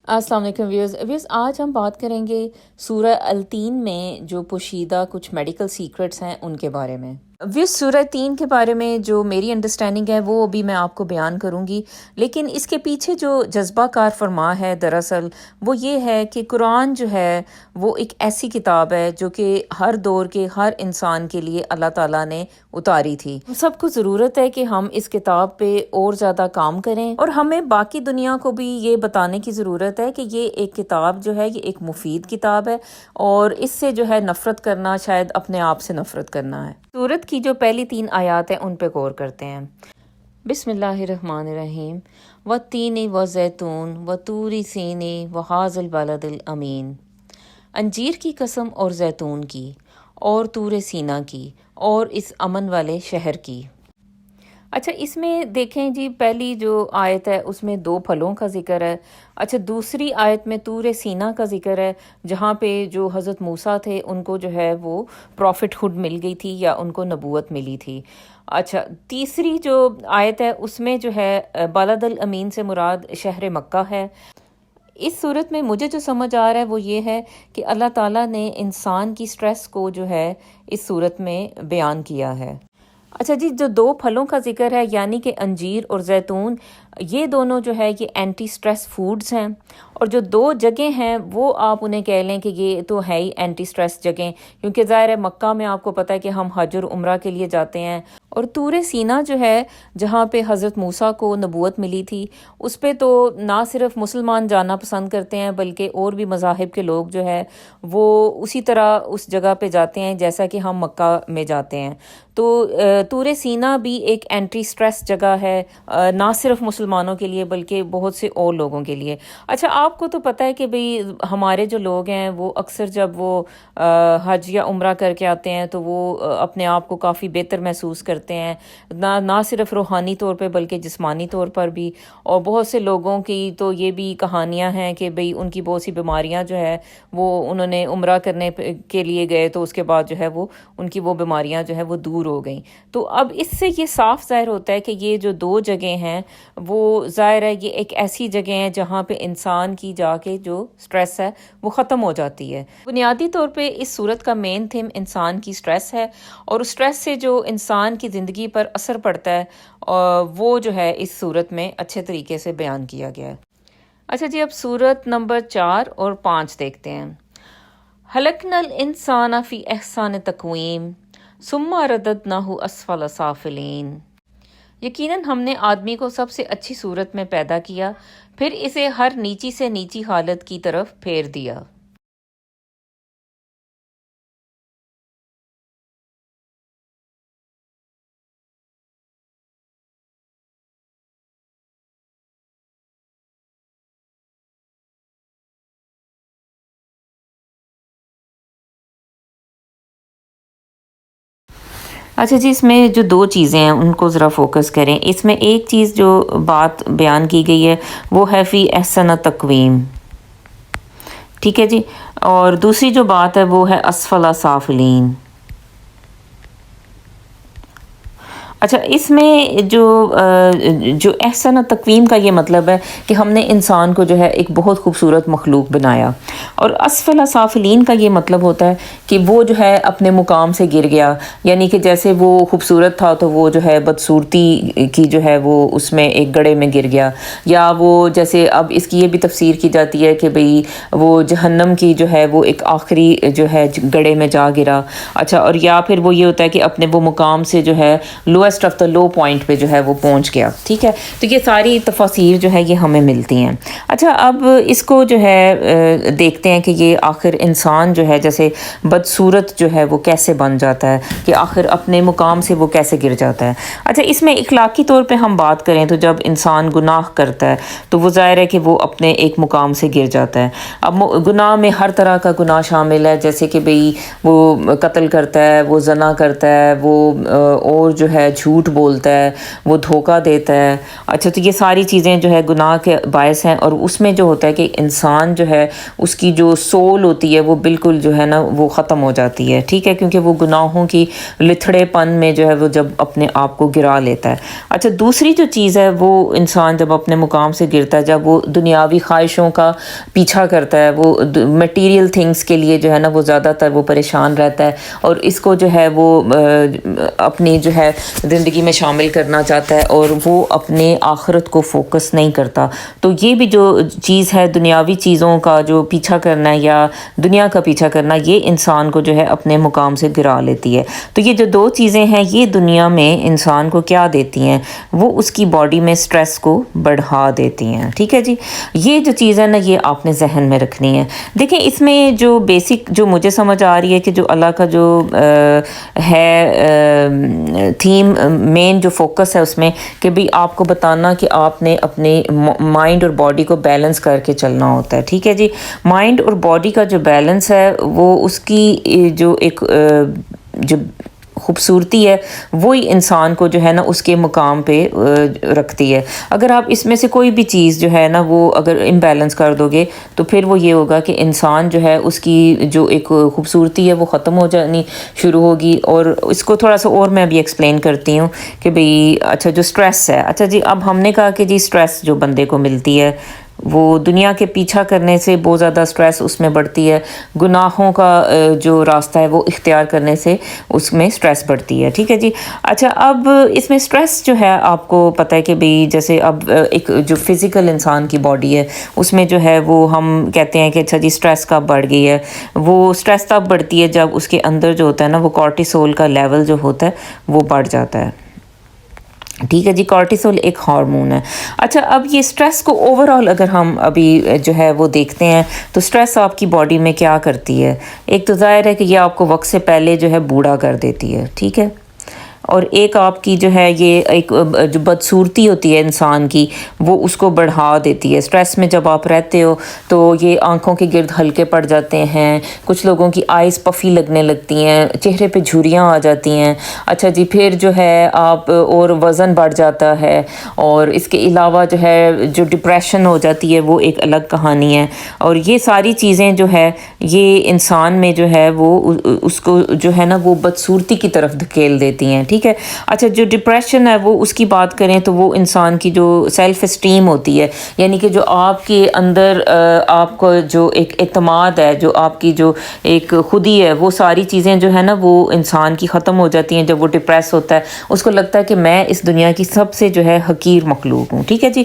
السلام علیکم ویورز آج ہم بات کریں گے سورہ التین میں جو پوشیدہ کچھ میڈیکل سیکرٹس ہیں ان کے بارے میں۔ سورہ تین کے بارے میں جو میری انڈرسٹینڈنگ ہے وہ ابھی میں آپ کو بیان کروں گی، لیکن اس کے پیچھے جو جذبہ کار فرما ہے دراصل وہ یہ ہے کہ قرآن جو ہے وہ ایک ایسی کتاب ہے جو کہ ہر دور کے ہر انسان کے لیے اللہ تعالیٰ نے اتاری تھی۔ ہم سب کو ضرورت ہے کہ ہم اس کتاب پہ اور زیادہ کام کریں، اور ہمیں باقی دنیا کو بھی یہ بتانے کی ضرورت ہے کہ یہ ایک کتاب جو ہے یہ ایک مفید کتاب ہے، اور اس سے جو ہے نفرت کرنا شاید اپنے آپ سے نفرت کرنا ہے۔ سورت کی جو پہلی 3 آیات ہیں ان پہ غور کرتے ہیں۔ بسم اللہ الرحمن الرحیم والتین والزیتون وطور سین وہذا البلد الامین۔ انجیر کی قسم اور زیتون کی اور طور سینا کی اور اس امن والے شہر کی۔ اچھا، اس میں دیکھیں جی، پہلی جو آیت ہے اس میں 2 پھلوں کا ذکر ہے۔ اچھا، دوسری آیت میں طور سینا کا ذکر ہے، جہاں پہ جو حضرت موسیٰ تھے ان کو جو ہے وہ پروفٹ ہوڈ مل گئی تھی یا ان کو نبوت ملی تھی۔ اچھا، تیسری جو آیت ہے اس میں جو ہے بلد الامین سے مراد شہر مکہ ہے۔ اس صورت میں مجھے جو سمجھ آ رہا ہے وہ یہ ہے کہ اللہ تعالیٰ نے انسان کی سٹریس کو جو ہے اس صورت میں بیان کیا ہے۔ اچھا جی، جو 2 پھلوں کا ذکر ہے یعنی کہ انجیر اور زیتون، یہ دونوں جو ہے یہ اینٹی سٹریس فوڈز ہیں، اور جو 2 جگہیں ہیں وہ آپ انہیں کہہ لیں کہ یہ تو ہے ہی اینٹی سٹریس جگہیں، کیونکہ ظاہر ہے مکہ میں آپ کو پتہ ہے کہ ہم حج اور عمرہ کے لیے جاتے ہیں، اور طور سینا جو ہے جہاں پہ حضرت موسیٰ کو نبوت ملی تھی اس پہ تو نہ صرف مسلمان جانا پسند کرتے ہیں بلکہ اور بھی مذاہب کے لوگ جو ہے وہ اسی طرح اس جگہ پہ جاتے ہیں جیسا کہ ہم مکہ میں جاتے ہیں۔ تو طور سینا بھی ایک اینٹی سٹریس جگہ ہے، نہ صرف مسلمانوں کے لیے بلکہ بہت سے اور لوگوں کے لیے۔ اچھا، آپ کو تو پتہ ہے کہ بھئی ہمارے جو لوگ ہیں وہ اکثر جب وہ حج یا عمرہ کر کے آتے ہیں تو وہ اپنے آپ کو کافی بہتر محسوس کرتے ہیں، نہ صرف روحانی طور پہ بلکہ جسمانی طور پر بھی، اور بہت سے لوگوں کی تو یہ بھی کہانیاں ہیں کہ بھئی ان کی بہت سی بیماریاں جو ہے وہ انہوں نے عمرہ کرنے کے لیے گئے تو اس کے بعد جو ہے وہ ان کی وہ بیماریاں جو ہے وہ دور ہو گئیں۔ تو اب اس سے یہ صاف ظاہر ہوتا ہے کہ یہ جو 2 جگہیں ہیں وہ ظاہر ہے یہ ایک ایسی جگہ ہیں جہاں پہ انسان کی جا کے جو سٹریس ہے وہ ختم ہو جاتی ہے۔ بنیادی طور پہ اس صورت کا مین تھیم انسان کی سٹریس ہے، اور اس سٹریس سے جو انسان کی زندگی پر اثر پڑتا ہے وہ جو ہے اس صورت میں اچھے طریقے سے بیان کیا گیا ہے۔ اچھا جی، اب صورت نمبر 4 اور 5 دیکھتے ہیں۔ خلقنا الانسان فی احسن تقویم ثم رددناہ اسفل سافلین۔ یقیناً ہم نے آدمی کو سب سے اچھی صورت میں پیدا کیا، پھر اسے ہر نیچی سے نیچی حالت کی طرف پھیر دیا۔ اچھا جی، اس میں جو 2 چیزیں ہیں ان کو ذرا فوکس کریں۔ اس میں ایک چیز جو بات بیان کی گئی ہے وہ ہے فی احسن تقویم، ٹھیک ہے جی، اور دوسری جو بات ہے وہ ہے اسفل سافلین۔ اچھا، اس میں جو احسن تقویم کا یہ مطلب ہے کہ ہم نے انسان کو جو ہے ایک بہت خوبصورت مخلوق بنایا، اور اسفل سافلین کا یہ مطلب ہوتا ہے کہ وہ جو ہے اپنے مقام سے گر گیا، یعنی کہ جیسے وہ خوبصورت تھا تو وہ جو ہے بدصورتی کی جو ہے وہ اس میں ایک گڑھے میں گر گیا، یا وہ جیسے اب اس کی یہ بھی تفسیر کی جاتی ہے کہ بھئی وہ جہنم کی جو ہے وہ ایک آخری جو ہے گڑھے میں جا گرا۔ اچھا، اور یا پھر وہ یہ ہوتا ہے کہ اپنے وہ مقام سے جو ہے lowest of the low point پہ جو ہے وہ پہنچ گیا، ٹھیک ہے۔ تو یہ ساری تفاسیر جو ہے یہ ہمیں ملتی ہیں۔ اچھا، اب اس کو جو ہے دیکھتے ہیں کہ یہ آخر انسان جو ہے جیسے بدصورت جو ہے وہ کیسے بن جاتا ہے، کہ آخر اپنے مقام سے وہ کیسے گر جاتا ہے۔ اچھا، اس میں اخلاقی طور پہ ہم بات کریں تو جب انسان گناہ کرتا ہے تو وہ ظاہر ہے کہ وہ اپنے ایک مقام سے گر جاتا ہے۔ اب گناہ میں ہر طرح کا گناہ شامل ہے، جیسے کہ بھئی وہ قتل کرتا ہے، وہ زنا کرتا ہے، وہ اور جو ہے جھوٹ بولتا ہے، وہ دھوکہ دیتا ہے. اچھا تو یہ ساری چیزیں جو ہے گناہ کے باعث ہیں، اور اس میں جو ہوتا ہے کہ انسان جو ہے اس کی جو سول ہوتی ہے وہ بالکل جو ہے نا وہ ختم ہو جاتی ہے. ٹھیک ہے، کیونکہ وہ گناہوں کی لتھڑے پن میں جو ہے وہ جب اپنے آپ کو گرا لیتا ہے. اچھا دوسری جو چیز ہے وہ انسان جب اپنے مقام سے گرتا ہے، جب وہ دنیاوی خواہشوں کا پیچھا کرتا ہے، وہ میٹیریل تھنگس کے لیے جو ہے نا وہ زیادہ تر وہ پریشان رہتا ہے، اور اس کو جو ہے وہ اپنی جو ہے زندگی میں شامل کرنا چاہتا ہے، اور وہ اپنے آخرت کو فوکس نہیں کرتا. تو یہ بھی جو چیز ہے دنیاوی چیزوں کا جو پیچھا کرنا ہے یا دنیا کا پیچھا کرنا، یہ انسان کو جو ہے اپنے مقام سے گرا لیتی ہے. تو یہ جو دو چیزیں ہیں یہ دنیا میں انسان کو کیا دیتی ہیں، وہ اس کی باڈی میں سٹریس کو بڑھا دیتی ہیں. ٹھیک ہے جی، یہ جو چیز ہے نا یہ آپ نے ذہن میں رکھنی ہے. دیکھیں اس میں جو بیسک جو مجھے سمجھ آ رہی ہے کہ جو اللہ کا جو ہے تھیم، مین جو فوکس ہے اس میں کہ بھی آپ کو بتانا کہ آپ نے اپنے مائنڈ اور باڈی کو بیلنس کر کے چلنا ہوتا ہے. ٹھیک ہے جی، مائنڈ اور باڈی کا جو بیلنس ہے وہ اس کی جو ایک جو خوبصورتی ہے وہی انسان کو جو ہے نا اس کے مقام پہ رکھتی ہے. اگر آپ اس میں سے کوئی بھی چیز جو ہے نا وہ اگر امبیلنس کر دو گے تو پھر وہ یہ ہوگا کہ انسان جو ہے اس کی جو ایک خوبصورتی ہے وہ ختم ہو جانی شروع ہوگی. اور اس کو تھوڑا سا اور میں ابھی ایکسپلین کرتی ہوں کہ بھئی اچھا جو سٹریس ہے، اچھا جی اب ہم نے کہا کہ جی سٹریس جو بندے کو ملتی ہے وہ دنیا کے پیچھا کرنے سے بہت زیادہ سٹریس اس میں بڑھتی ہے، گناہوں کا جو راستہ ہے وہ اختیار کرنے سے اس میں سٹریس بڑھتی ہے. ٹھیک ہے جی، اچھا اب اس میں سٹریس جو ہے آپ کو پتہ ہے کہ بھئی جیسے اب ایک جو فزیکل انسان کی باڈی ہے اس میں جو ہے وہ ہم کہتے ہیں کہ اچھا جی سٹریس کب بڑھ گئی ہے، وہ سٹریس تب بڑھتی ہے جب اس کے اندر جو ہوتا ہے نا وہ کارٹیسول کا لیول جو ہوتا ہے وہ بڑھ جاتا ہے. ٹھیک ہے جی، کارٹیسول ایک ہارمون ہے. اچھا اب یہ سٹریس کو اوور آل اگر ہم ابھی جو ہے وہ دیکھتے ہیں تو سٹریس آپ کی باڈی میں کیا کرتی ہے. ایک تو ظاہر ہے کہ یہ آپ کو وقت سے پہلے جو ہے بوڑھا کر دیتی ہے. ٹھیک ہے، اور ایک آپ کی جو ہے یہ ایک جو بدصورتی ہوتی ہے انسان کی وہ اس کو بڑھا دیتی ہے. سٹریس میں جب آپ رہتے ہو تو یہ آنکھوں کے گرد ہلکے پڑ جاتے ہیں، کچھ لوگوں کی آئیز پفی لگنے لگتی ہیں، چہرے پہ جھریاں آ جاتی ہیں. اچھا جی پھر جو ہے آپ اور وزن بڑھ جاتا ہے، اور اس کے علاوہ جو ہے جو ڈپریشن ہو جاتی ہے وہ ایک الگ کہانی ہے. اور یہ ساری چیزیں جو ہے یہ انسان میں جو ہے وہ اس کو جو ہے نا وہ بدصورتی کی طرف دھکیل دیتی ہیں. ٹھیک ہے، اچھا جو ڈپریشن ہے وہ اس کی بات کریں تو وہ انسان کی جو سیلف اسٹیم ہوتی ہے، یعنی کہ جو آپ کے اندر آپ کو جو ایک اعتماد ہے، جو آپ کی جو ایک خودی ہے، وہ ساری چیزیں جو ہے نا وہ انسان کی ختم ہو جاتی ہیں. جب وہ ڈپریس ہوتا ہے اس کو لگتا ہے کہ میں اس دنیا کی سب سے جو ہے حقیر مخلوق ہوں. ٹھیک ہے جی،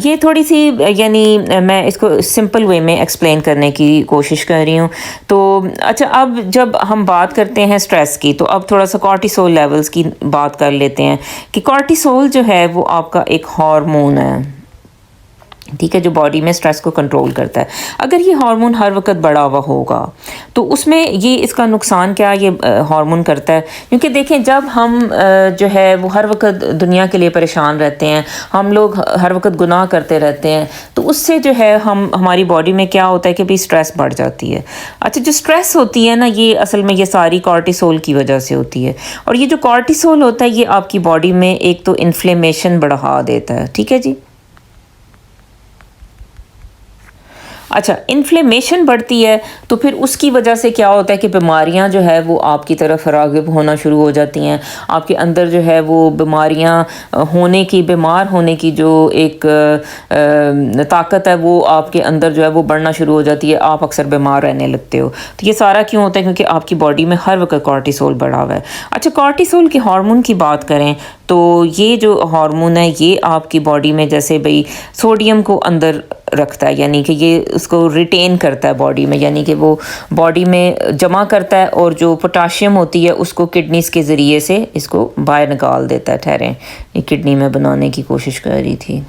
یہ تھوڑی سی یعنی میں اس کو سمپل وے میں ایکسپلین کرنے کی کوشش کر رہی ہوں. تو اچھا اب جب ہم بات کرتے ہیں سٹریس کی تو اب تھوڑا سا کارٹیسول لیولز کی بات کر لیتے ہیں کہ کارٹیسول جو ہے وہ آپ کا ایک ہارمون ہے. ٹھیک ہے، جو باڈی میں سٹریس کو کنٹرول کرتا ہے. اگر یہ ہارمون ہر وقت بڑھا ہوا ہوگا تو اس میں یہ اس کا نقصان کیا یہ ہارمون کرتا ہے. کیونکہ دیکھیں جب ہم جو ہے وہ ہر وقت دنیا کے لیے پریشان رہتے ہیں، ہم لوگ ہر وقت گناہ کرتے رہتے ہیں، تو اس سے جو ہے ہماری باڈی میں کیا ہوتا ہے کہ بھی سٹریس بڑھ جاتی ہے. اچھا جو سٹریس ہوتی ہے نا یہ اصل میں یہ ساری کارٹیسول کی وجہ سے ہوتی ہے. اور یہ جو کارٹیسول ہوتا ہے یہ آپ کی باڈی میں ایک تو انفلیمیشن بڑھا دیتا ہے. ٹھیک ہے جی، اچھا انفلیمیشن بڑھتی ہے تو پھر اس کی وجہ سے کیا ہوتا ہے کہ بیماریاں جو ہے وہ آپ کی طرف راغب ہونا شروع ہو جاتی ہیں. آپ کے اندر جو ہے وہ بیماریاں بیمار ہونے کی جو ایک طاقت ہے وہ آپ کے اندر جو ہے وہ بڑھنا شروع ہو جاتی ہے. آپ اکثر بیمار رہنے لگتے ہو. تو یہ سارا کیوں ہوتا ہے؟ کیونکہ آپ کی باڈی میں ہر وقت کارٹیسول بڑھا ہوا ہے. اچھا کارٹیسول کے ہارمون کی بات کریں تو یہ جو ہارمون ہے یہ آپ کی باڈی میں جیسے بھئی سوڈیم کو اندر رکھتا ہے، یعنی کہ یہ اس کو ریٹین کرتا ہے باڈی میں، یعنی کہ وہ باڈی میں جمع کرتا ہے، اور جو پوٹاشیم ہوتی ہے اس کو کڈنیز کے ذریعے سے اس کو باہر نکال دیتا ہے. ٹھہریں، یہ کڈنی میں بنانے کی کوشش کر رہی تھی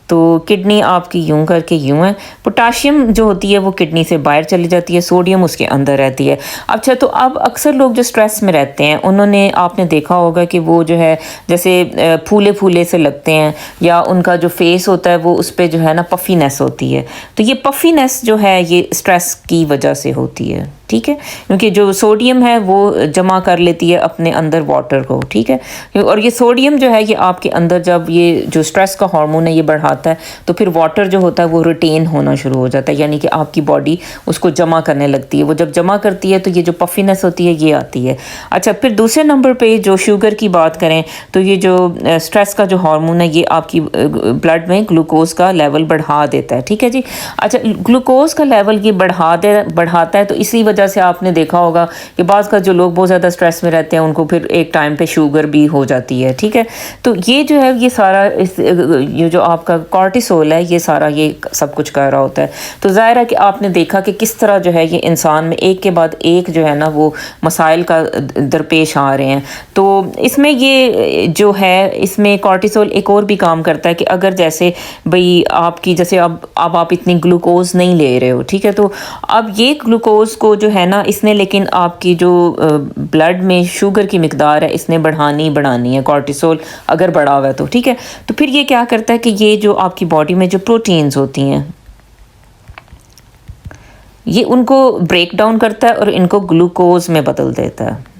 تو کڈنی آپ کی یوں کر کے یوں ہے. پوٹاشیم جو ہوتی ہے وہ کڈنی سے باہر چلی جاتی ہے، سوڈیم اس کے اندر رہتی ہے. اچھا تو اب اکثر لوگ جو سٹریس میں رہتے ہیں انہوں نے آپ نے دیکھا ہوگا کہ وہ جو ہے جیسے پھولے پھولے سے لگتے ہیں، یا ان کا جو فیس ہوتا ہے وہ اس پہ جو ہے نا پفینس ہوتی ہے. تو یہ پفینس جو ہے یہ سٹریس کی وجہ سے ہوتی ہے. ٹھیک ہے، کیونکہ جو سوڈیم ہے وہ جمع کر لیتی ہے اپنے اندر واٹر کو، ٹھیک ہے، اور یہ سوڈیم جو ہے یہ آپ کے اندر جب یہ جو سٹریس کا ہارمون ہے یہ بڑھاتا ہے تو پھر واٹر جو ہوتا ہے وہ ریٹین ہونا شروع ہو جاتا ہے، یعنی کہ آپ کی باڈی اس کو جمع کرنے لگتی ہے، وہ جب جمع کرتی ہے تو یہ جو پفینس ہوتی ہے یہ آتی ہے۔ اچھا، پھر دوسرے نمبر پہ جو شوگر کی بات کریں تو یہ جو سٹریس کا جو ہارمون ہے یہ آپ کی بلڈ میں گلوکوز کا لیول بڑھا دیتا ہے، ٹھیک ہے جی۔ اچھا، گلوکوز کا لیول یہ بڑھاتا ہے تو اسی وجہ سے آپ نے دیکھا ہوگا کہ بعض کا جو لوگ بہت زیادہ سٹریس میں رہتے ہیں ان کو پھر ایک ٹائم پہ شوگر بھی ہو جاتی ہے، ٹھیک ہے۔ تو یہ جو ہے یہ سارا یہ جو آپ کا کارٹیسول ہے یہ سارا یہ سب کچھ کر رہا ہوتا ہے۔ تو ظاہر ہے کہ آپ نے دیکھا کہ کس طرح جو ہے یہ انسان میں ایک کے بعد ایک جو ہے نا وہ مسائل کا درپیش آ رہے ہیں۔ تو اس میں یہ جو ہے اس میں کارٹیسول ایک اور بھی کام کرتا ہے کہ اگر جیسے بھئی آپ کی جیسے اب آپ اتنی گلوکوز نہیں لے رہے ہو، ٹھیک ہے، تو اب یہ گلوکوز کو جو ہے نا اس نے لیکن آپ کی جو بلڈ میں شوگر کی مقدار ہے اس نے بڑھانی ہے کارٹیسول اگر بڑھا ہوا ہے تو، ٹھیک ہے۔ تو پھر یہ کیا کرتا ہے کہ یہ جو آپ کی باڈی میں جو پروٹینز ہوتی ہیں یہ ان کو بریک ڈاؤن کرتا ہے اور ان کو گلوکوز میں بدل دیتا ہے،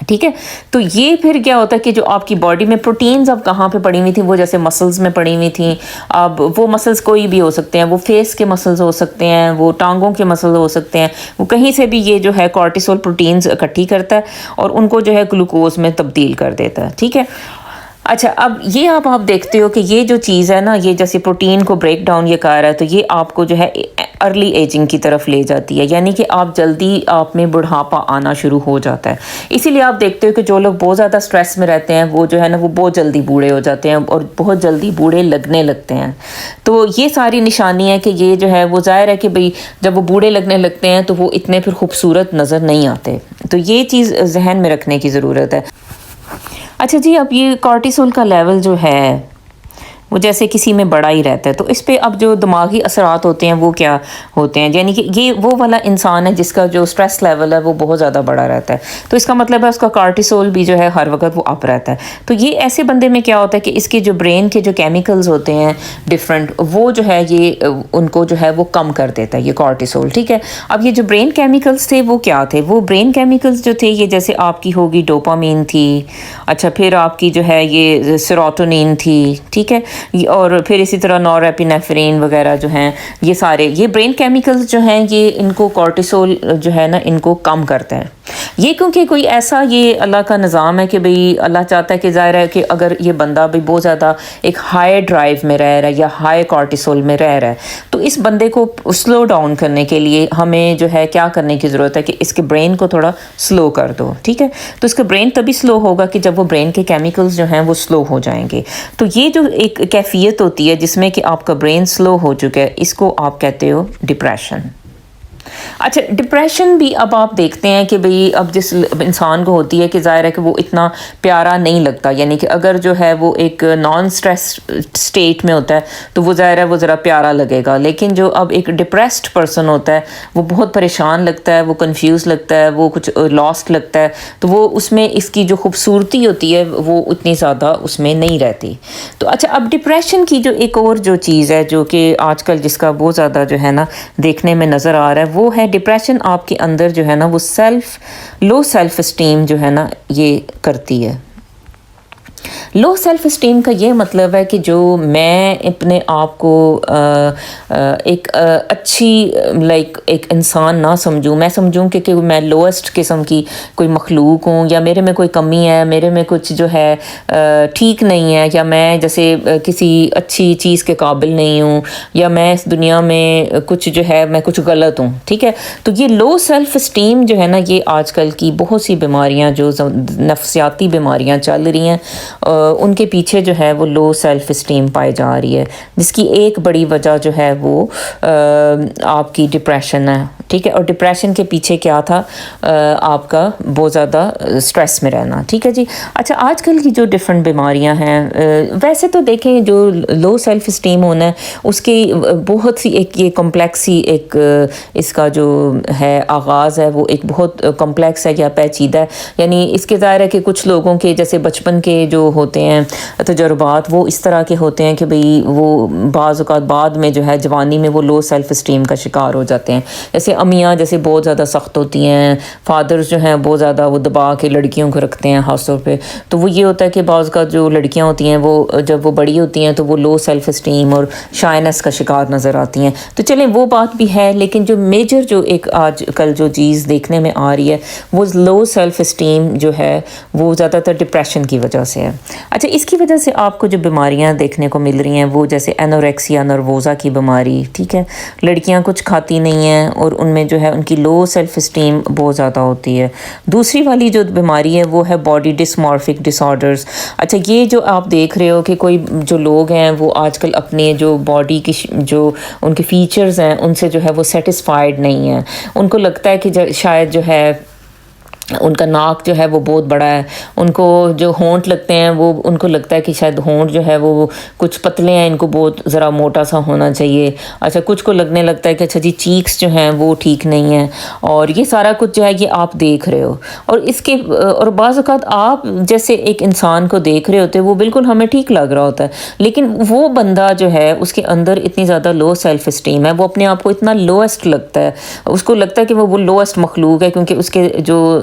ٹھیک ہے۔ تو یہ پھر کیا ہوتا ہے کہ جو آپ کی باڈی میں پروٹینز اب کہاں پہ پڑی ہوئی تھیں، وہ جیسے مسلز میں پڑی ہوئی تھیں، اب وہ مسلز کوئی بھی ہو سکتے ہیں، وہ فیس کے مسلز ہو سکتے ہیں، وہ ٹانگوں کے مسلز ہو سکتے ہیں، وہ کہیں سے بھی یہ جو ہے کارٹیسول پروٹینز اکٹھی کرتا ہے اور ان کو جو ہے گلوکوز میں تبدیل کر دیتا ہے، ٹھیک ہے۔ اچھا، اب یہ آپ دیکھتے ہو کہ یہ جو چیز ہے نا یہ جیسے پروٹین کو بریک ڈاؤن یہ کر رہا ہے تو یہ آپ کو جو ہے ارلی ایجنگ کی طرف لے جاتی ہے، یعنی کہ آپ جلدی آپ میں بڑھاپا آنا شروع ہو جاتا ہے۔ اسی لیے آپ دیکھتے ہو کہ جو لوگ بہت زیادہ سٹریس میں رہتے ہیں وہ جو ہے نا وہ بہت جلدی بوڑھے ہو جاتے ہیں اور بہت جلدی بوڑھے لگنے لگتے ہیں۔ تو یہ ساری نشانی ہے کہ یہ جو ہے وہ ظاہر ہے کہ بھئی جب وہ بوڑھے لگنے لگتے ہیں تو وہ اتنے پھر خوبصورت نظر نہیں آتے، تو یہ چیز ذہن میں رکھنے کی ضرورت ہے۔ اچھا جی، اب یہ کارٹیسول کا لیول جو ہے وہ جیسے کسی میں بڑا ہی رہتا ہے تو اس پہ اب جو دماغی اثرات ہوتے ہیں وہ کیا ہوتے ہیں، یعنی کہ یہ وہ والا انسان ہے جس کا جو سٹریس لیول ہے وہ بہت زیادہ بڑا رہتا ہے، تو اس کا مطلب ہے اس کا کارٹیسول بھی جو ہے ہر وقت وہ اپ رہتا ہے۔ تو یہ ایسے بندے میں کیا ہوتا ہے کہ اس کے جو برین کے جو کیمیکلز ہوتے ہیں ڈفرینٹ، وہ جو ہے یہ ان کو جو ہے وہ کم کر دیتا ہے یہ کارٹیسول، ٹھیک ہے۔ اب یہ جو برین کیمیکلز تھے وہ کیا تھے، وہ برین کیمیکلز جو تھے یہ جیسے آپ کی ہوگی ڈوپامین تھی، اچھا پھر آپ کی جو ہے یہ سیروٹونین تھی، ٹھیک ہے، اور پھر اسی طرح نور ایپینیفرین وغیرہ جو ہیں یہ سارے یہ برین کیمیکلز جو ہیں یہ ان کو کارٹیسول جو ہے نا ان کو کم کرتا ہے۔ یہ کیونکہ کوئی ایسا یہ اللہ کا نظام ہے کہ بھئی اللہ چاہتا ہے کہ ظاہر ہے کہ اگر یہ بندہ بھی بہت زیادہ ایک ہائی ڈرائیو میں رہ رہا ہے یا ہائی کارٹیسول میں رہ رہا ہے تو اس بندے کو سلو ڈاؤن کرنے کے لیے ہمیں جو ہے کیا کرنے کی ضرورت ہے کہ اس کے برین کو تھوڑا سلو کر دو، ٹھیک ہے۔ تو اس کا برین تبھی سلو ہوگا کہ جب وہ برین کے کیمیکلز جو ہیں وہ سلو ہو جائیں گے۔ تو یہ جو ایک کیفیت ہوتی ہے جس میں کہ آپ کا برین سلو ہو چکا ہے اس کو آپ کہتے ہو ڈپریشن۔ اچھا، ڈپریشن بھی اب آپ دیکھتے ہیں کہ بھئی اب جس انسان کو ہوتی ہے کہ ظاہر ہے کہ وہ اتنا پیارا نہیں لگتا، یعنی کہ اگر جو ہے وہ ایک نان سٹریس سٹیٹ میں ہوتا ہے تو وہ ظاہر ہے وہ ذرا پیارا لگے گا، لیکن جو اب ایک ڈپریسڈ پرسن ہوتا ہے وہ بہت پریشان لگتا ہے، وہ کنفیوز لگتا ہے، وہ کچھ لاسٹ لگتا ہے، تو وہ اس میں اس کی جو خوبصورتی ہوتی ہے وہ اتنی زیادہ اس میں نہیں رہتی۔ تو اچھا، اب ڈپریشن کی جو ایک اور جو چیز ہے جو کہ آج کل جس کا بہت زیادہ جو ہے نا دیکھنے میں نظر آ رہا ہے وہ ہے ڈپریشن آپ کے اندر جو ہے نا وہ لو سیلف اسٹیم جو ہے نا یہ کرتی ہے۔ لو سیلف اسٹیم کا یہ مطلب ہے کہ جو میں اپنے آپ کو ایک اچھی ایک انسان نہ سمجھوں، میں سمجھوں کہ میں لوئسٹ قسم کی کوئی مخلوق ہوں، یا میرے میں کوئی کمی ہے، میرے میں کچھ جو ہے ٹھیک نہیں ہے، یا میں جیسے کسی اچھی چیز کے قابل نہیں ہوں، یا میں اس دنیا میں کچھ جو ہے میں کچھ غلط ہوں، ٹھیک ہے۔ تو یہ لو سیلف اسٹیم جو ہے نا یہ آج کل کی بہت سی بیماریاں جو نفسیاتی بیماریاں چل رہی ہیں ان کے پیچھے جو ہے وہ لو سیلف اسٹیم پائی جا رہی ہے، جس کی ایک بڑی وجہ جو ہے وہ آپ کی ڈپریشن ہے، ٹھیک ہے۔ اور ڈپریشن کے پیچھے کیا تھا، آپ کا بہت زیادہ سٹریس میں رہنا، ٹھیک ہے جی۔ اچھا، آج کل کی جو ڈفرینٹ بیماریاں ہیں ویسے تو دیکھیں جو لو سیلف اسٹیم ہونا ہے اس کی بہت سی ایک یہ کمپلیکس ہی ایک اس کا جو ہے آغاز ہے وہ ایک بہت کمپلیکس ہے یا پیچیدہ ہے، یعنی اس کے ظاہر ہے کہ کچھ لوگوں کے جیسے بچپن کے جو جو ہوتے ہیں تجربات وہ اس طرح کے ہوتے ہیں کہ بھئی وہ بعض اوقات بعد میں جو ہے جوانی میں وہ لو سیلف اسٹیم کا شکار ہو جاتے ہیں. جیسے امیاں جیسے بہت زیادہ سخت ہوتی ہیں, فادرز جو ہیں بہت زیادہ وہ دبا کے لڑکیوں کو رکھتے ہیں خاص طور پہ, تو وہ یہ ہوتا ہے کہ بعض کا جو لڑکیاں ہوتی ہیں وہ جب وہ بڑی ہوتی ہیں تو وہ لو سیلف اسٹیم اور شائنس کا شکار نظر آتی ہیں. تو چلیں وہ بات بھی ہے, لیکن جو میجر جو ایک آج کل جو چیز دیکھنے میں آ رہی ہے وہ لو سیلف اسٹیم جو ہے وہ زیادہ تر ڈپریشن کی وجہ سے ہے. اچھا, اس کی وجہ سے آپ کو جو بیماریاں دیکھنے کو مل رہی ہیں وہ جیسے انوریکسیا نروزا کی بیماری, ٹھیک ہے, لڑکیاں کچھ کھاتی نہیں ہیں اور ان میں جو ہے ان کی لو سیلف اسٹیم بہت زیادہ ہوتی ہے. دوسری والی جو بیماری ہے وہ ہے باڈی ڈسمورفک ڈس آرڈرز. اچھا, یہ جو آپ دیکھ رہے ہو کہ کوئی جو لوگ ہیں وہ آج کل اپنے جو باڈی کی جو ان کے فیچرز ہیں ان سے جو ہے وہ سیٹسفائیڈ نہیں ہیں. ان کو لگتا ہے کہ شاید جو ہے ان کا ناک جو ہے وہ بہت بڑا ہے, ان کو جو ہونٹ لگتے ہیں وہ ان کو لگتا ہے کہ شاید ہونٹ جو ہے وہ کچھ پتلے ہیں, ان کو بہت ذرا موٹا سا ہونا چاہیے. اچھا, کچھ کو لگنے لگتا ہے کہ اچھا جی چیکس جو ہیں وہ ٹھیک نہیں ہیں, اور یہ سارا کچھ جو ہے یہ آپ دیکھ رہے ہو. اور اس کے اور بعض اوقات آپ جیسے ایک انسان کو دیکھ رہے ہوتے وہ بالکل ہمیں ٹھیک لگ رہا ہوتا ہے, لیکن وہ بندہ جو ہے اس کے اندر اتنی زیادہ لو سیلف اسٹیم ہے, وہ اپنے آپ کو اتنا لوسٹ لگتا ہے, اس کو لگتا ہے کہ وہ لوسٹ مخلوق ہے, کیونکہ اس کے جو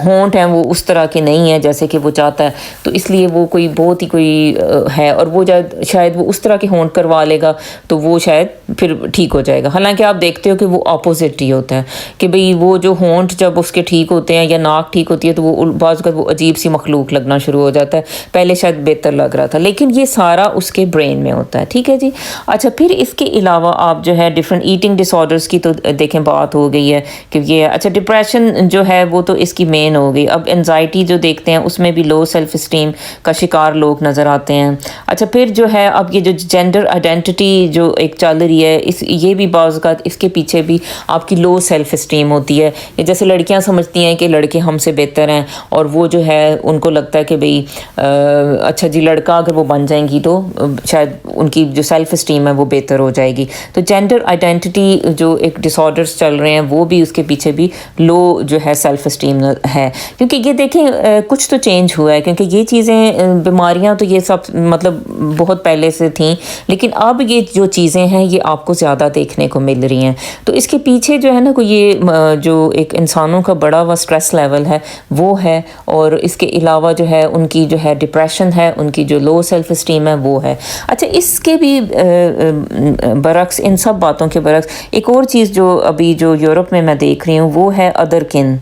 ہونٹ ہیں وہ اس طرح کے نہیں ہیں جیسے کہ وہ چاہتا ہے, تو اس لیے وہ کوئی بہت ہی کوئی ہے, اور وہ شاید وہ اس طرح کے ہونٹ کروا لے گا تو وہ شاید پھر ٹھیک ہو جائے گا. حالانکہ آپ دیکھتے ہو کہ وہ اپوزٹ ہی ہوتا ہے کہ بھئی وہ جو ہونٹ جب اس کے ٹھیک ہوتے ہیں یا ناک ٹھیک ہوتی ہے تو وہ بعض اوقات وہ عجیب سی مخلوق لگنا شروع ہو جاتا ہے. پہلے شاید بہتر لگ رہا تھا, لیکن یہ سارا اس کے برین میں ہوتا ہے, ٹھیک ہے جی. اچھا, پھر اس کے علاوہ آپ جو ہے ڈفرینٹ ایٹنگ ڈس آرڈرس کی تو دیکھیں بات ہو گئی ہے کہ یہ اچھا ڈپریشن جو ہے وہ تو اس کی مین ہو گئی. اب انزائٹی جو دیکھتے ہیں اس میں بھی لو سیلف اسٹیم کا شکار لوگ نظر آتے ہیں. اچھا, پھر جو ہے اب یہ جو جینڈر آئیڈینٹی جو ایک چل رہی ہے یہ بھی بعض اوقات اس کے پیچھے بھی آپ کی لو سیلف اسٹیم ہوتی ہے. یہ جیسے لڑکیاں سمجھتی ہیں کہ لڑکے ہم سے بہتر ہیں, اور وہ جو ہے ان کو لگتا ہے کہ بھئی اچھا جی لڑکا اگر وہ بن جائیں گی تو شاید ان کی جو سیلف اسٹیم ہے وہ بہتر ہو جائے گی. تو جینڈر آئیڈینٹی جو ایک ڈس آرڈرس چل رہے ہیں وہ بھی اس کے پیچھے بھی لو جو ہے سیلف اسٹیم ہے, کیونکہ یہ دیکھیں کچھ تو چینج ہوا ہے, کیونکہ یہ چیزیں بیماریاں تو یہ سب مطلب بہت پہلے سے تھیں, لیکن اب یہ جو چیزیں ہیں یہ آپ کو زیادہ دیکھنے کو مل رہی ہیں. تو اس کے پیچھے جو ہے نا کوئی یہ جو ایک انسانوں کا بڑا ہوا اسٹریس لیول ہے وہ ہے, اور اس کے علاوہ جو ہے ان کی جو ہے ڈپریشن ہے, ان کی جو لو سیلف اسٹیم ہے وہ ہے. اچھا, اس کے بھی برعکس, ان سب باتوں کے برعکس ایک اور چیز جو ابھی جو یورپ میں دیکھ رہی ہوں وہ ہے ادر کن.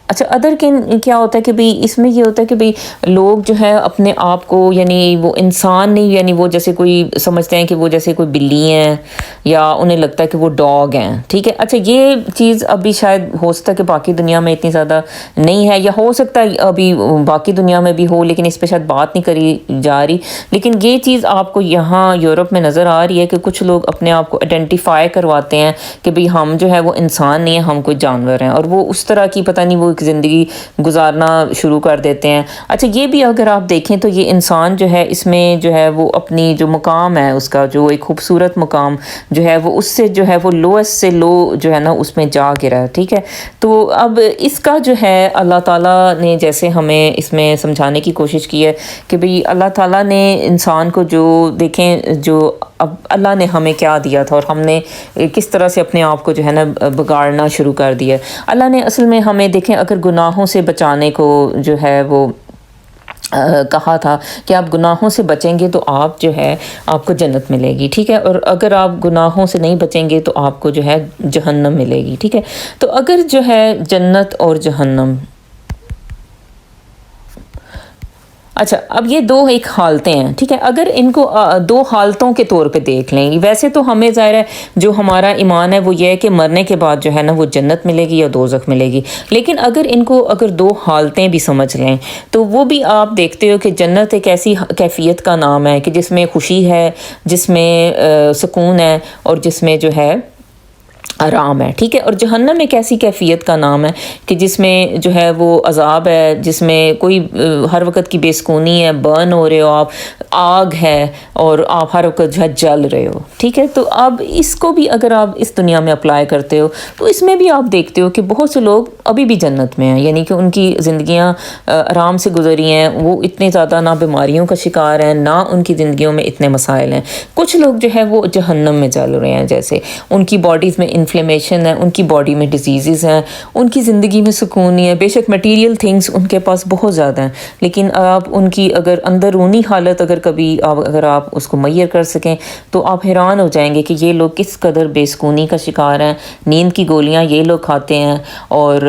اچھا, ادر کن کیا ہوتا ہے کہ بھئی اس میں یہ ہوتا ہے کہ بھئی لوگ جو ہے اپنے آپ کو یعنی وہ انسان نہیں, یعنی وہ جیسے کوئی سمجھتے ہیں کہ وہ جیسے کوئی بلی ہیں یا انہیں لگتا ہے کہ وہ ڈاگ ہیں, ٹھیک ہے. اچھا, یہ چیز ابھی شاید ہو سکتا ہے کہ باقی دنیا میں اتنی زیادہ نہیں ہے, یا ہو سکتا ہے ابھی باقی دنیا میں بھی ہو, لیکن اس پہ شاید بات نہیں کری جا رہی. لیکن یہ چیز آپ کو یہاں یورپ میں نظر آ رہی ہے کہ کچھ لوگ اپنے آپ کو آئیڈینٹیفائی کرواتے ہیں کہ بھئی ہم جو ہے وہ انسان نہیں ہیں, ہم کوئی جانور ہیں, اور وہ اس طرح کی پتہ نہیں وہ زندگی گزارنا شروع کر دیتے ہیں. اچھا, یہ بھی اگر آپ دیکھیں تو یہ انسان جو ہے اس میں جو ہے وہ اپنی جو مقام ہے اس کا جو ایک خوبصورت مقام جو ہے وہ اس سے جو ہے وہ لوسٹ سے لو جو ہے نا اس میں جا گرا ہے, ٹھیک ہے. تو اب اس کا جو ہے اللہ تعالیٰ نے جیسے ہمیں اس میں سمجھانے کی کوشش کی ہے کہ بھئی اللہ تعالیٰ نے انسان کو جو دیکھیں جو اب اللہ نے ہمیں کیا دیا تھا اور ہم نے کس طرح سے اپنے آپ کو جو ہے نا بگاڑنا شروع کر دیا. اللہ نے اصل میں ہمیں دیکھیں اگر گناہوں سے بچانے کو جو ہے وہ کہا تھا کہ آپ گناہوں سے بچیں گے تو آپ جو ہے آپ کو جنت ملے گی, ٹھیک ہے, اور اگر آپ گناہوں سے نہیں بچیں گے تو آپ کو جو ہے جہنم ملے گی, ٹھیک ہے. تو اگر جو ہے جنت اور جہنم, اچھا اب یہ دو ایک حالتیں ہیں, ٹھیک ہے. اگر ان کو دو حالتوں کے طور پہ دیکھ لیں, ویسے تو ہمیں ظاہر ہے جو ہمارا ایمان ہے وہ یہ ہے کہ مرنے کے بعد جو ہے نا وہ جنت ملے گی یا دوزخ ملے گی, لیکن اگر ان کو اگر دو حالتیں بھی سمجھ لیں تو وہ بھی آپ دیکھتے ہو کہ جنت ایک ایسی کیفیت کا نام ہے کہ جس میں خوشی ہے, جس میں سکون ہے, اور جس میں جو ہے آرام ہے، ٹھیک ہے. اور جہنم ایک ایسی کیفیت کا نام ہے کہ جس میں جو ہے وہ عذاب ہے، جس میں کوئی ہر وقت کی بے سکونی ہے، برن ہو رہے ہو آپ، آگ ہے اور آپ ہر وقت جو ہے جل رہے ہو، ٹھیک ہے. تو اب اس کو بھی اگر آپ اس دنیا میں اپلائی کرتے ہو تو اس میں بھی آپ دیکھتے ہو کہ بہت سے لوگ ابھی بھی جنت میں ہیں، یعنی کہ ان کی زندگیاں آرام سے گزری ہیں، وہ اتنے زیادہ نہ بیماریوں کا شکار ہیں، نہ ان کی زندگیوں میں اتنے مسائل ہیں. کچھ لوگ جو ہے وہ جہنم میں جل رہے ہیں، جیسے ان کی باڈیز میں انفلیمیشن ہے، ان کی باڈی میں ڈیزیزز ہیں، ان کی زندگی میں سکون نہیں ہے. بے شک میٹیریل تھنگس ان کے پاس بہت زیادہ ہیں، لیکن آپ ان کی اگر اندرونی حالت اگر کبھی اگر آپ اس کو میئر کر سکیں تو آپ حیران ہو جائیں گے کہ یہ لوگ کس قدر بے سکونی کا شکار ہیں. نیند کی گولیاں یہ لوگ کھاتے ہیں اور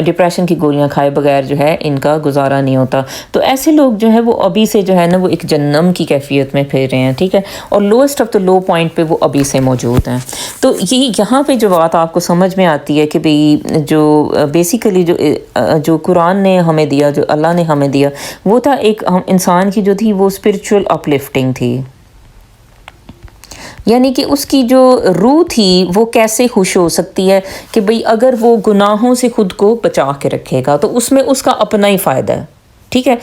ڈپریشن کی گولیاں کھائے بغیر جو ہے ان کا گزارا نہیں ہوتا. تو ایسے لوگ جو ہے وہ ابھی سے جو ہے نا وہ ایک جہنم کی کیفیت میں پھر رہے ہیں، ٹھیک ہے. اور lowest of the low point پہ وہ ابھی سے موجود ہیں. تو یہاں پہ جو بات آپ کو سمجھ میں آتی ہے کہ بھئی جو بیسیکلی جو قرآن نے ہمیں دیا، جو اللہ نے ہمیں دیا، وہ تھا ایک انسان کی جو تھی وہ اسپرچول اپ لفٹنگ تھی. یعنی کہ اس کی جو روح تھی وہ کیسے خوش ہو سکتی ہے کہ بھئی اگر وہ گناہوں سے خود کو بچا کے رکھے گا تو اس میں اس کا اپنا ہی فائدہ ہے، ٹھیک ہے.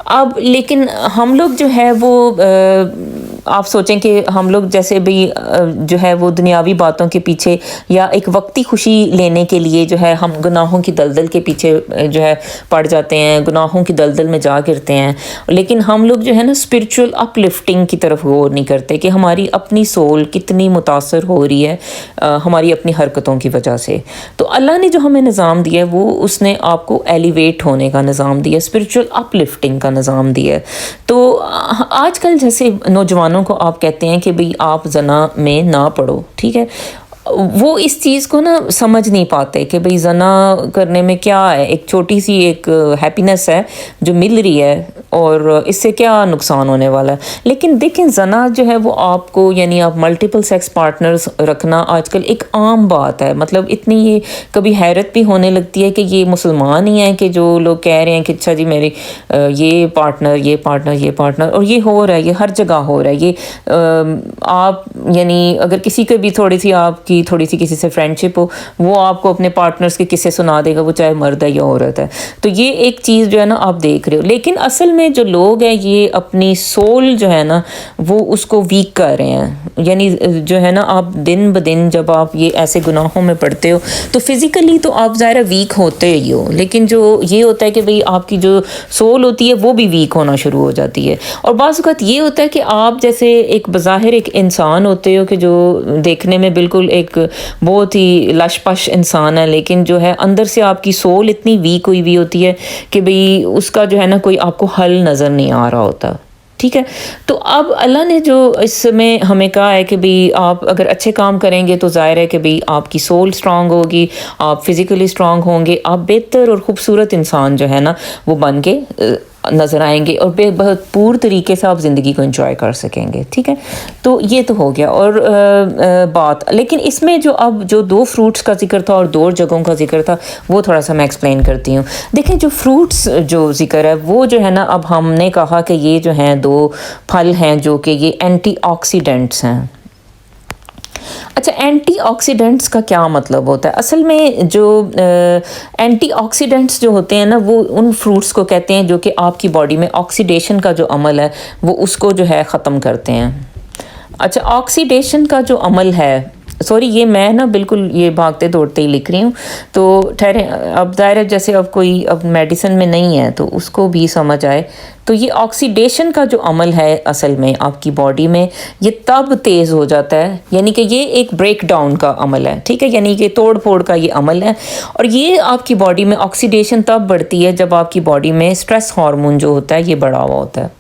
اب لیکن ہم لوگ جو ہے وہ آپ سوچیں کہ ہم لوگ جیسے بھی جو ہے وہ دنیاوی باتوں کے پیچھے یا ایک وقتی خوشی لینے کے لیے جو ہے ہم گناہوں کی دلدل کے پیچھے جو ہے پڑ جاتے ہیں، گناہوں کی دلدل میں جا گرتے ہیں. لیکن ہم لوگ جو ہے نا اسپرچول اپ لفٹنگ کی طرف غور نہیں کرتے کہ ہماری اپنی سول کتنی متاثر ہو رہی ہے ہماری اپنی حرکتوں کی وجہ سے. تو اللہ نے جو ہمیں نظام دیا ہے وہ اس نے آپ کو ایلیویٹ ہونے کا نظام دیا، اسپرچول اپ لفٹنگ کا نظام دیا ہے. تو آج کل جیسے نوجوانوں کو آپ کہتے ہیں کہ بھئی آپ زنا میں نہ پڑو، ٹھیک ہے، وہ اس چیز کو نا سمجھ نہیں پاتے کہ بھئی زنا کرنے میں کیا ہے، ایک چھوٹی سی ایک ہیپینس ہے جو مل رہی ہے اور اس سے کیا نقصان ہونے والا ہے. لیکن دیکھیں زنا جو ہے وہ آپ کو یعنی آپ ملٹیپل سیکس پارٹنرز رکھنا آج کل ایک عام بات ہے. مطلب اتنی یہ کبھی حیرت بھی ہونے لگتی ہے کہ یہ مسلمان ہی ہیں کہ جو لوگ کہہ رہے ہیں کہ اچھا جی میری یہ پارٹنر اور یہ ہو رہا ہے، یہ ہر جگہ ہو رہا ہے. یہ آپ یعنی اگر کسی کے بھی تھوڑی سی کسی سے فرینڈشپ ہو، وہ آپ کو اپنے پارٹنرز کے قصے سنا دے گا، وہ چاہے مرد ہے یا عورت ہے. تو یہ ایک چیز جو ہے نا آپ دیکھ رہے ہو. لیکن اصل میں جو لوگ ہیں یہ اپنی سول جو ہے نا وہ اس کو ویک کر رہے ہیں. یعنی جو ہے نا آپ دن بدن جب آپ یہ ایسے گناہوں میں پڑتے ہو تو فزیکلی تو آپ ظاہر ویک ہوتے ہی ہو، لیکن جو یہ ہوتا ہے کہ بھئی آپ کی جو سول ہوتی ہے وہ بھی ویک ہونا شروع ہو جاتی ہے. اور بعض اوقات یہ ہوتا ہے کہ آپ جیسے ایک بظاہر ایک انسان ہوتے ہو کہ جو دیکھنے میں بالکل ایک بہت ہی لش پش انسان ہے، لیکن جو ہے اندر سے آپ کی سول اتنی ویک ہوئی ہوئی ہوتی ہے کہ بھئی اس کا جو ہے نا کوئی آپ کو حل نظر نہیں آ رہا ہوتا، ٹھیک ہے. تو اب اللہ نے جو اس میں ہمیں کہا ہے کہ بھئی آپ اگر اچھے کام کریں گے تو ظاہر ہے کہ بھئی آپ کی سول سٹرونگ ہوگی، آپ فزیکلی سٹرونگ ہوں گے، آپ بہتر اور خوبصورت انسان جو ہے نا وہ بن کے نظر آئیں گے اور بہت پور طریقے سے آپ زندگی کو انجوائے کر سکیں گے، ٹھیک ہے. تو یہ تو ہو گیا. اور بات لیکن اس میں جو اب جو 2 فروٹس کا ذکر تھا اور 2 جگہوں کا ذکر تھا وہ تھوڑا سا میں ایکسپلین کرتی ہوں. دیکھیں جو فروٹس جو ذکر ہے وہ جو ہے نا اب ہم نے کہا کہ یہ جو ہیں 2 پھل ہیں جو کہ یہ اینٹی آکسیڈنٹس ہیں. اچھا اینٹی آکسیڈنٹس کا کیا مطلب ہوتا ہے؟ اصل میں جو اینٹی آکسیڈنٹس جو ہوتے ہیں نا وہ ان فروٹس کو کہتے ہیں جو کہ آپ کی باڈی میں آکسیڈیشن کا جو عمل ہے وہ اس کو جو ہے ختم کرتے ہیں. اچھا آکسیڈیشن کا جو عمل ہے، سوری یہ میں نا بالکل یہ بھاگتے دوڑتے ہی لکھ رہی ہوں تو ٹھہریں. اب ظاہر جیسے اب کوئی اب میڈیسن میں نہیں ہے تو اس کو بھی سمجھ آئے تو یہ آکسیڈیشن کا جو عمل ہے اصل میں آپ کی باڈی میں یہ تب تیز ہو جاتا ہے، یعنی کہ یہ ایک بریک ڈاؤن کا عمل ہے، ٹھیک ہے، یعنی کہ توڑ پھوڑ کا یہ عمل ہے. اور یہ آپ کی باڈی میں آکسیڈیشن تب بڑھتی ہے جب آپ کی باڈی میں اسٹریس ہارمون جو ہوتا ہے یہ بڑھا ہوا ہوتا ہے.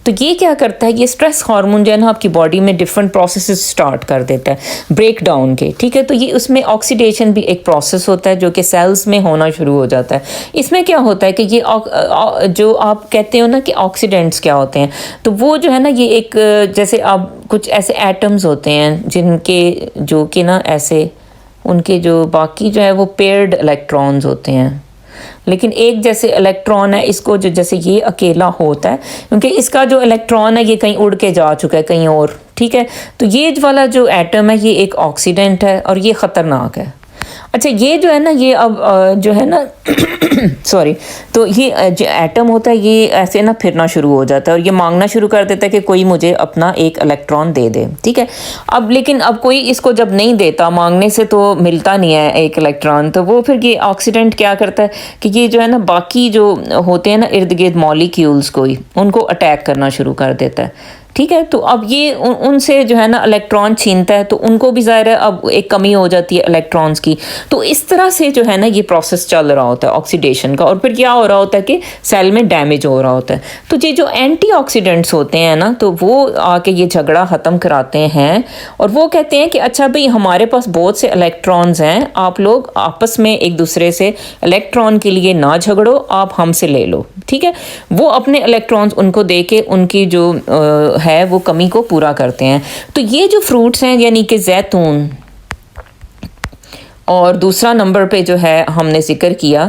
تو یہ کیا کرتا ہے، یہ اسٹریس ہارمون جو ہے نا آپ کی باڈی میں ڈفرینٹ پروسیسز سٹارٹ کر دیتا ہے بریک ڈاؤن کے، ٹھیک ہے. تو یہ اس میں آکسیڈیشن بھی ایک پروسیس ہوتا ہے جو کہ سیلز میں ہونا شروع ہو جاتا ہے. اس میں کیا ہوتا ہے کہ یہ جو آپ کہتے ہو نا کہ آکسیڈنٹس کیا ہوتے ہیں، تو وہ جو ہے نا یہ ایک جیسے آپ کچھ ایسے ایٹمز ہوتے ہیں جن کے جو کہ نا ایسے ان کے جو باقی جو ہے وہ پیئرڈ الیکٹرانز ہوتے ہیں، لیکن ایک جیسے الیکٹران ہے اس کو جو جیسے یہ اکیلا ہوتا ہے کیونکہ اس کا جو الیکٹران ہے یہ کہیں اڑ کے جا چکا ہے کہیں اور، ٹھیک ہے. تو یہ والا جو ایٹم ہے یہ ایک آکسیڈنٹ ہے اور یہ خطرناک ہے. اچھا یہ جو ہے نا یہ اب جو ہے نا سوری، تو یہ جو ایٹم ہوتا ہے یہ ایسے نا پھرنا شروع ہو جاتا ہے اور یہ مانگنا شروع کر دیتا ہے کہ کوئی مجھے اپنا ایک الیکٹران دے دے. ٹھیک ہے. اب لیکن اب کوئی اس کو جب نہیں دیتا، مانگنے سے تو ملتا نہیں ہے ایک الیکٹران، تو وہ پھر یہ آکسیڈنٹ کیا کرتا ہے کہ یہ جو ہے نا باقی جو ہوتے ہیں نا ارد گرد مالیکیولز کوئی ان کو اٹیک کرنا شروع کر دیتا ہے. ٹھیک ہے. تو اب یہ ان سے جو ہے نا الیکٹران چھینتا ہے، تو ان کو بھی ظاہر ہے اب ایک کمی ہو جاتی ہے الیکٹرانز کی. تو اس طرح سے جو ہے نا یہ پروسیس چل رہا ہوتا ہے آکسیڈیشن کا، اور پھر کیا ہو رہا ہوتا ہے کہ سیل میں ڈیمیج ہو رہا ہوتا ہے. تو یہ جو اینٹی آکسیڈنٹس ہوتے ہیں نا، تو وہ آ کے یہ جھگڑا ختم کراتے ہیں اور وہ کہتے ہیں کہ اچھا بھئی ہمارے پاس بہت سے الیکٹرانز ہیں، آپ لوگ آپس میں ایک دوسرے سے الیکٹران کے لیے نہ جھگڑو، آپ ہم سے لے لو. ٹھیک ہے. وہ اپنے الیکٹرانز ان کو دے کے ان کی جو ہے وہ کمی کو پورا کرتے ہیں. تو یہ جو فروٹس ہیں یعنی کہ زیتون، اور دوسرا نمبر پہ جو ہے ہم نے ذکر کیا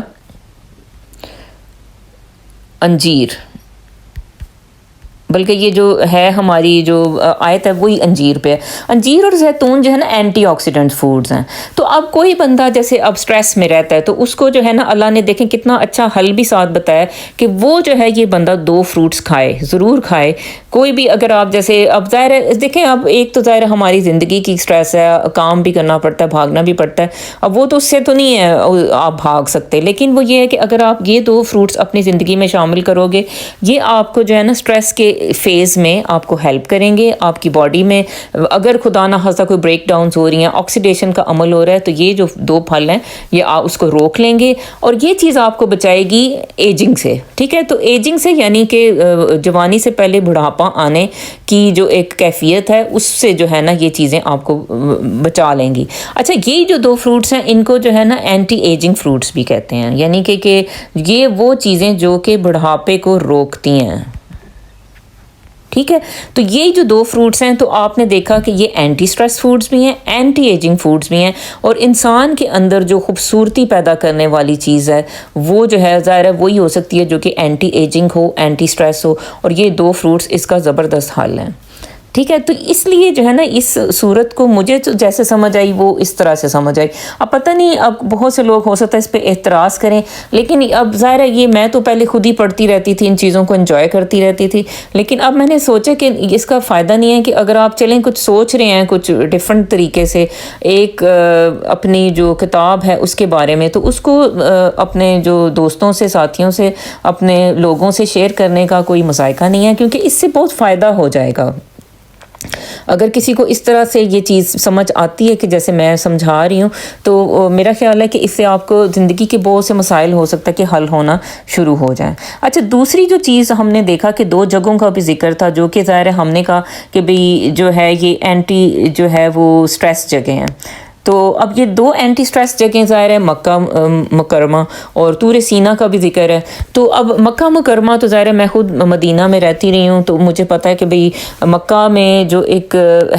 انجیر، بلکہ یہ جو ہے ہماری جو آیت ہے وہی انجیر پہ ہے. انجیر اور زیتون جو ہے نا اینٹی آکسیڈنٹ فوڈز ہیں. تو اب کوئی بندہ جیسے اب سٹریس میں رہتا ہے تو اس کو جو ہے نا اللہ نے دیکھیں کتنا اچھا حل بھی ساتھ بتایا کہ وہ جو ہے یہ بندہ 2 فروٹس کھائے، ضرور کھائے. کوئی بھی اگر آپ جیسے اب ظاہر ہے دیکھیں اب ایک تو ظاہر ہماری زندگی کی سٹریس ہے، کام بھی کرنا پڑتا ہے، بھاگنا بھی پڑتا ہے. اب وہ تو اس سے تو نہیں ہے آپ بھاگ سکتے، لیکن وہ یہ ہے کہ اگر آپ یہ 2 فروٹس اپنی زندگی میں شامل کرو گے، یہ آپ کو جو ہے نا سٹریس کے فیز میں آپ کو ہیلپ کریں گے. آپ کی باڈی میں اگر خدا نہ خواستہ کوئی بریک ڈاؤنز ہو رہی ہیں، آکسیڈیشن کا عمل ہو رہا ہے، تو یہ جو 2 پھل ہیں یہ اس کو روک لیں گے اور یہ چیز آپ کو بچائے گی ایجنگ سے. ٹھیک ہے. تو ایجنگ سے یعنی کہ جوانی سے پہلے بڑھاپا آنے کی جو ایک کیفیت ہے اس سے جو ہے نا یہ چیزیں آپ کو بچا لیں گی. اچھا یہ جو 2 فروٹس ہیں ان کو جو ہے نا اینٹی ایجنگ فروٹس بھی کہتے ہیں، یعنی کہ یہ وہ چیزیں جو کہ بڑھاپے کو روکتی ہیں. ٹھیک ہے. تو یہ جو 2 فروٹس ہیں تو آپ نے دیکھا کہ یہ اینٹی سٹریس فوڈز بھی ہیں، اینٹی ایجنگ فوڈز بھی ہیں، اور انسان کے اندر جو خوبصورتی پیدا کرنے والی چیز ہے وہ جو ہے ظاہر ہے وہی ہو سکتی ہے جو کہ اینٹی ایجنگ ہو، اینٹی سٹریس ہو، اور یہ 2 فروٹس اس کا زبردست حل ہیں. ٹھیک ہے. تو اس لیے جو ہے نا اس صورت کو مجھے تو جیسے سمجھ آئی وہ اس طرح سے سمجھ آئی. اب پتہ نہیں اب بہت سے لوگ ہو سکتا ہے اس پہ اعتراض کریں، لیکن اب ظاہر ہے یہ میں تو پہلے خود ہی پڑھتی رہتی تھی، ان چیزوں کو انجوائے کرتی رہتی تھی، لیکن اب میں نے سوچا کہ اس کا فائدہ نہیں ہے کہ اگر آپ چلیں کچھ سوچ رہے ہیں کچھ ڈفرینٹ طریقے سے ایک اپنی جو کتاب ہے اس کے بارے میں، تو اس کو اپنے جو دوستوں سے، ساتھیوں سے، اپنے لوگوں سے شیئر کرنے کا کوئی مذائقہ نہیں ہے، کیونکہ اس سے بہت فائدہ ہو جائے گا. اگر کسی کو اس طرح سے یہ چیز سمجھ آتی ہے کہ جیسے میں سمجھا رہی ہوں، تو میرا خیال ہے کہ اس سے آپ کو زندگی کے بہت سے مسائل ہو سکتا ہے کہ حل ہونا شروع ہو جائیں. اچھا دوسری جو چیز ہم نے دیکھا کہ 2 جگہوں کا بھی ذکر تھا جو کہ ظاہر ہے ہم نے کہا کہ بھئی جو ہے یہ اینٹی جو ہے وہ سٹریس جگہ ہیں. تو اب یہ 2 اینٹی سٹریس جگہیں ظاہر ہے مکہ مکرمہ اور طور سینا کا بھی ذکر ہے. تو اب مکہ مکرمہ تو ظاہر ہے میں خود مدینہ میں رہتی رہی ہوں، تو مجھے پتہ ہے کہ بھئی مکہ میں جو ایک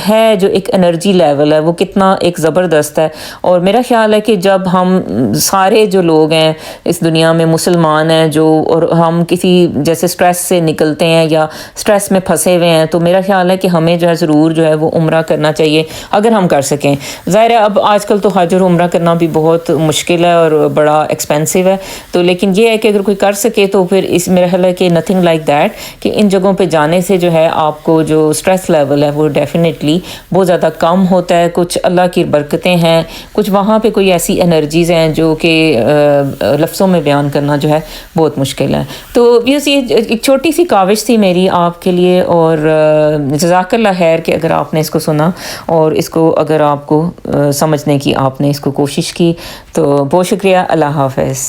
ہے جو ایک انرجی لیول ہے وہ کتنا ایک زبردست ہے. اور میرا خیال ہے کہ جب ہم سارے جو لوگ ہیں اس دنیا میں مسلمان ہیں جو، اور ہم کسی جیسے سٹریس سے نکلتے ہیں یا سٹریس میں پھنسے ہوئے ہیں، تو میرا خیال ہے کہ ہمیں جو ہے ضرور جو ہے وہ عمرہ کرنا چاہیے اگر ہم کر سکیں. ظاہر ہے اب آج کل تو حج اور عمرہ کرنا بھی بہت مشکل ہے اور بڑا ایکسپینسو ہے، تو لیکن یہ ہے کہ اگر کوئی کر سکے تو پھر اس میرا خیال ہے کہ نتھنگ لائک دیٹ کہ ان جگہوں پہ جانے سے جو ہے آپ کو جو سٹریس لیول ہے وہ ڈیفینیٹلی بہت زیادہ کم ہوتا ہے. کچھ اللہ کی برکتیں ہیں، کچھ وہاں پہ کوئی ایسی انرجیز ہیں جو کہ لفظوں میں بیان کرنا جو ہے بہت مشکل ہے. تو بس یہ ایک چھوٹی سی کاوش تھی میری آپ کے لیے، اور جزاک اللہ خیر کہ اگر آپ نے اس کو سنا اور اس کو اگر آپ کو سمجھنے کی آپ نے اس کو کوشش کی، تو بہت شکریہ. اللہ حافظ.